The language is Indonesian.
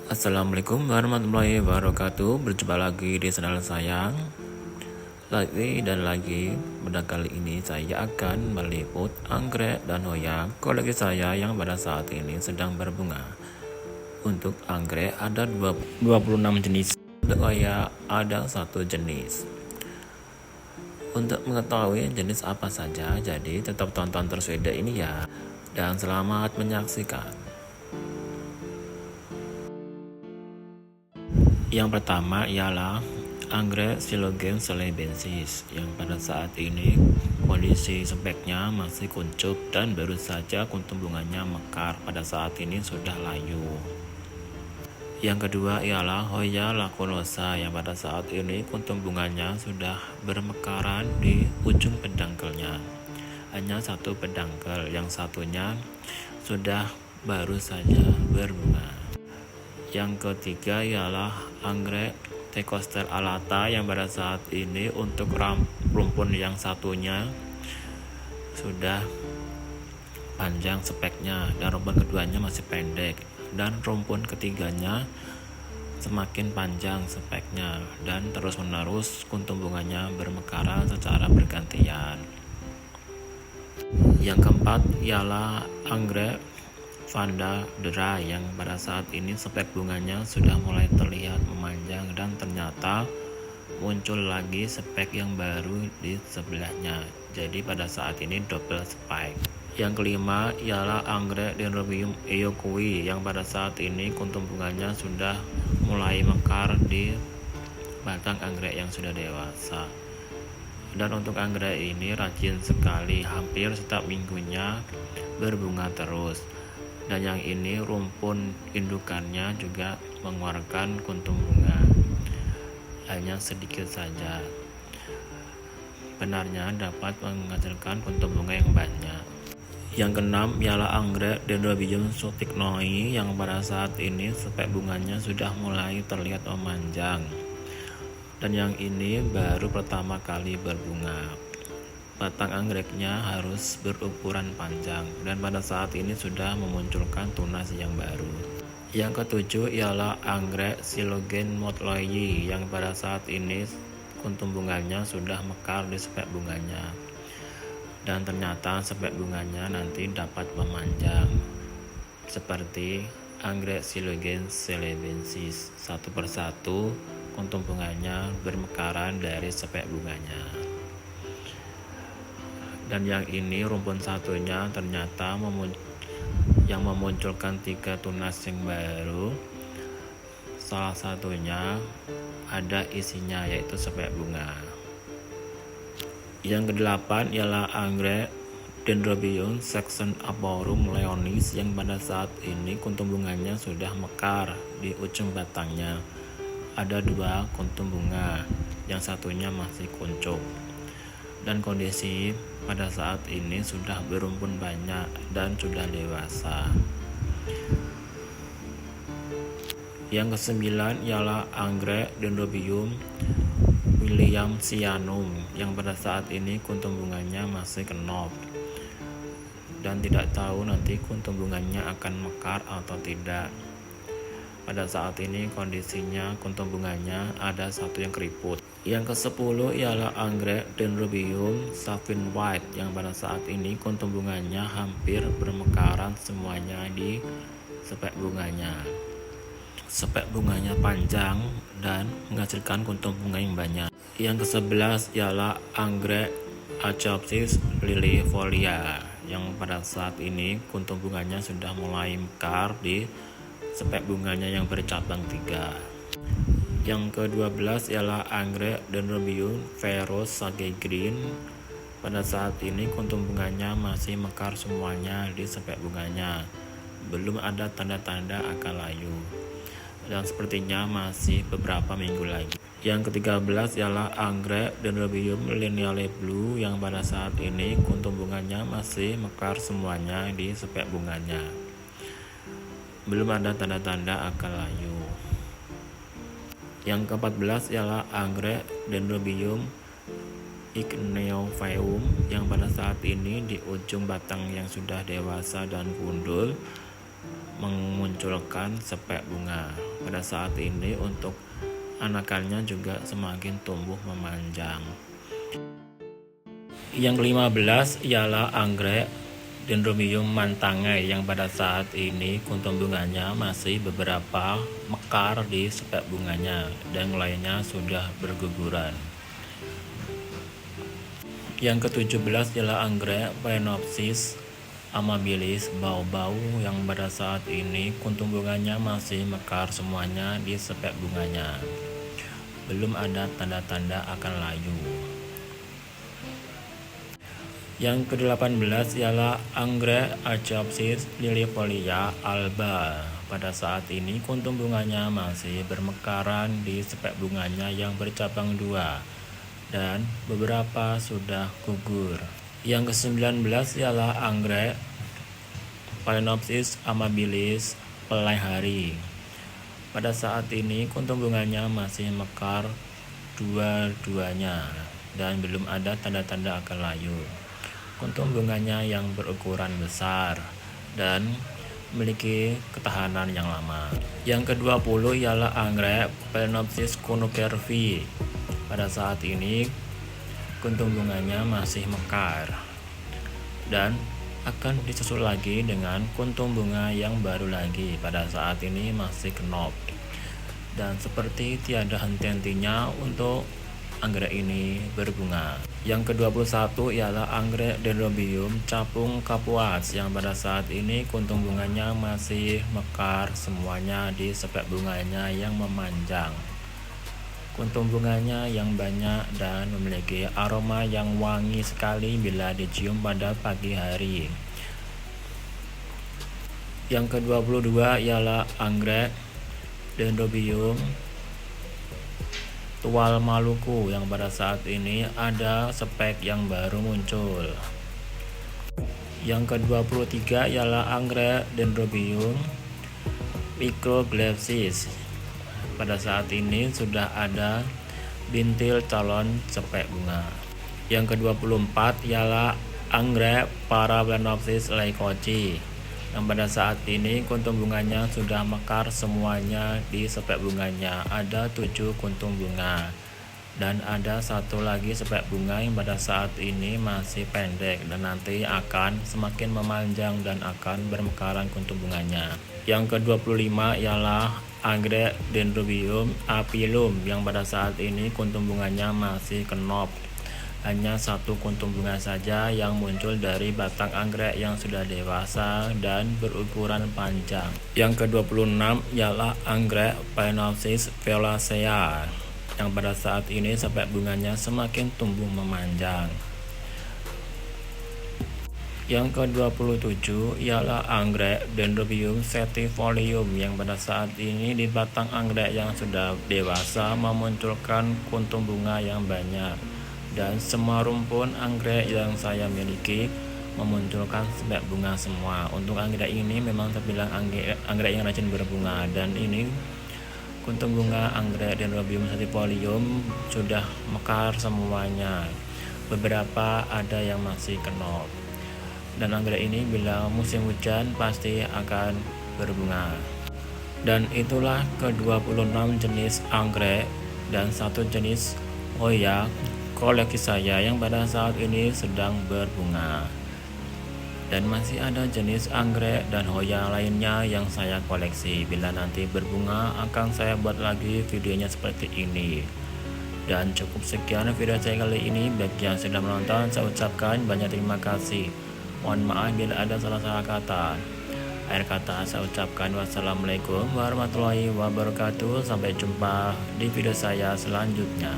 Assalamualaikum warahmatullahi wabarakatuh. Berjumpa lagi di channel saya. Lagi dan lagi, pada kali ini saya akan meliput anggrek dan hoya koleksi saya yang pada saat ini sedang berbunga. Untuk anggrek ada 26 jenis, untuk hoya ada 1 jenis. Untuk mengetahui jenis apa saja, jadi tetap tonton terus video ini ya. Dan selamat menyaksikan. Yang pertama ialah anggrek Silogen celebensis yang pada saat ini kondisi speknya masih kuncup dan baru saja kuntum bunganya mekar, pada saat ini sudah layu. Yang kedua ialah Hoya lacunosa yang pada saat ini kuntum bunganya sudah bermekaran di ujung pedangkelnya. Hanya 1 pedangkel, yang satunya sudah baru saja berbunga. Yang ketiga ialah anggrek Thecoster alata yang pada saat ini untuk rumpun yang satunya sudah panjang speknya dan rumpun keduanya masih pendek, dan rumpun ketiganya semakin panjang speknya dan terus menerus kuntum bunganya bermekaran secara bergantian. Yang keempat ialah anggrek Vanda Dera yang pada saat ini spek bunganya sudah mulai terlihat memanjang dan ternyata muncul lagi spek yang baru di sebelahnya. Jadi pada saat ini double spike. Yang kelima ialah anggrek Dendrobium eoqui yang pada saat ini kuntum bunganya sudah mulai mekar di batang anggrek yang sudah dewasa. Dan untuk anggrek ini rajin sekali, hampir setiap minggunya berbunga terus. Dan yang ini rumpun indukannya juga mengeluarkan kuntum bunga, hanya sedikit saja. Benarnya dapat menghasilkan kuntum bunga yang banyak. Yang keenam ialah anggrek Dendrobium sutignoi yang pada saat ini spek bunganya sudah mulai terlihat memanjang. Dan yang ini baru pertama kali berbunga. Batang anggreknya harus berukuran panjang dan pada saat ini sudah memunculkan tunas yang baru. Yang ketujuh ialah anggrek Silogen motleyii yang pada saat ini kuntum bunganya sudah mekar di spek bunganya. Dan ternyata spek bunganya nanti dapat memanjang seperti anggrek Silogen celebensis. Satu persatu kuntum bunganya bermekaran dari spek bunganya. Dan yang ini rumpun satunya ternyata yang memunculkan 3 tunas yang baru. Salah satunya ada isinya, yaitu spek bunga. Yang kedelapan ialah anggrek Dendrobium saxonaporum leonis yang pada saat ini kuntum bunganya sudah mekar di ujung batangnya. Ada 2 kuntum bunga, yang satunya masih kuncup. Dan kondisi pada saat ini sudah berumpun banyak dan sudah dewasa. Yang kesembilan ialah anggrek Dendrobium williamsianum yang pada saat ini kuntum bunganya masih kenop dan tidak tahu nanti kuntum bunganya akan mekar atau tidak. Pada saat ini kondisinya kuntum bunganya ada 1 yang keriput. Yang ke-10 ialah anggrek Dendrobium Sapphire White yang pada saat ini kuntum bunganya hampir bermekaran semuanya di spek bunganya. Spek bunganya panjang dan menghasilkan kuntum bunga yang banyak. Yang ke-11 ialah anggrek Achaopsis liliifolia yang pada saat ini kuntum bunganya sudah mulai mekar di spek bunganya yang bercabang 3. Yang ke-12 ialah anggrek Dendrobium Veros Sage Green. Pada saat ini kuntum bunganya masih mekar semuanya di spek bunganya. Belum ada tanda-tanda akan layu. Dan sepertinya masih beberapa minggu lagi. Yang ke-13 ialah anggrek Dendrobium lineale blue yang pada saat ini kuntum bunganya masih mekar semuanya di spek bunganya. Belum ada tanda-tanda akan layu. Yang ke-14 ialah anggrek Dendrobium igneophaeum yang pada saat ini di ujung batang yang sudah dewasa dan gundul memunculkan spek bunga. Pada saat ini untuk anakannya juga semakin tumbuh memanjang. Yang ke-15 ialah anggrek Dendrobium mantangai yang pada saat ini kuntum bunganya masih beberapa mekar di spek bunganya dan lainnya sudah berguguran. Yang ke-17 ialah anggrek Phalaenopsis amabilis bau-bau yang pada saat ini kuntum bunganya masih mekar semuanya di spek bunganya. Belum ada tanda-tanda akan layu. Yang ke-18 ialah anggrek Archaeopsis lilifolia alba. Pada saat ini kuntum bunganya masih bermekaran di spek bunganya yang bercabang dua dan beberapa sudah gugur. Yang ke-19 ialah anggrek Phalaenopsis amabilis pelai hari. Pada saat ini kuntum bunganya masih mekar dua-duanya dan belum ada tanda-tanda akan layu. Kuntum bunganya yang berukuran besar dan memiliki ketahanan yang lama. Yang ke-20 ialah anggrek Phalaenopsis conocervi. Pada saat ini kuntum bunganya masih mekar dan akan disusul lagi dengan kuntum bunga yang baru lagi. Pada saat ini masih knop dan seperti tiada henti-hentinya untuk anggrek ini berbunga. Yang ke-21 ialah anggrek Dendrobium capung kapuas yang pada saat ini kuntum bunganya masih mekar semuanya di spek bunganya yang memanjang. Kuntum bunganya yang banyak dan memiliki aroma yang wangi sekali bila dicium pada pagi hari. Yang ke-22 ialah anggrek Dendrobium tual Maluku yang pada saat ini ada spek yang baru muncul. Yang ke-23 ialah anggrek Dendrobium microglapsis. Pada saat ini sudah ada bintil calon spek bunga. Yang ke-24 ialah anggrek Paraphalaenopsis leucochi yang pada saat ini kuntum bunganya sudah mekar semuanya di spek bunganya. Ada 7 kuntum bunga dan ada satu lagi spek bunga yang pada saat ini masih pendek dan nanti akan semakin memanjang dan akan bermekaran kuntum bunganya. Yang ke-25 ialah anggrek Dendrobium apilum yang pada saat ini kuntum bunganya masih kenop. Hanya satu kuntum bunga saja yang muncul dari batang anggrek yang sudah dewasa dan berukuran panjang. Yang ke-26 ialah anggrek Phalaenopsis violacea yang pada saat ini spek bunganya semakin tumbuh memanjang. Yang ke-27 ialah anggrek Dendrobium sativolium yang pada saat ini di batang anggrek yang sudah dewasa memunculkan kuntum bunga yang banyak. Dan semua rumpun anggrek yang saya miliki memunculkan spek bunga semua. Untuk anggrek ini memang terbilang anggrek yang rajin berbunga dan ini kuntum bunga anggrek Dendrobium sativolium sudah mekar semuanya. Beberapa ada yang masih kenop. Dan anggrek ini bila musim hujan pasti akan berbunga. Dan itulah ke-26 jenis anggrek dan satu jenis hoya koleksi saya yang pada saat ini sedang berbunga. Dan masih ada jenis anggrek dan hoya lainnya yang saya koleksi. Bila nanti berbunga akan saya buat lagi videonya seperti ini. Dan cukup sekian video saya kali ini. Bagi yang sudah menonton saya ucapkan banyak terima kasih. Mohon maaf bila ada salah-salah kata. Akhir kata saya ucapkan wassalamualaikum warahmatullahi wabarakatuh. Sampai jumpa di video saya selanjutnya.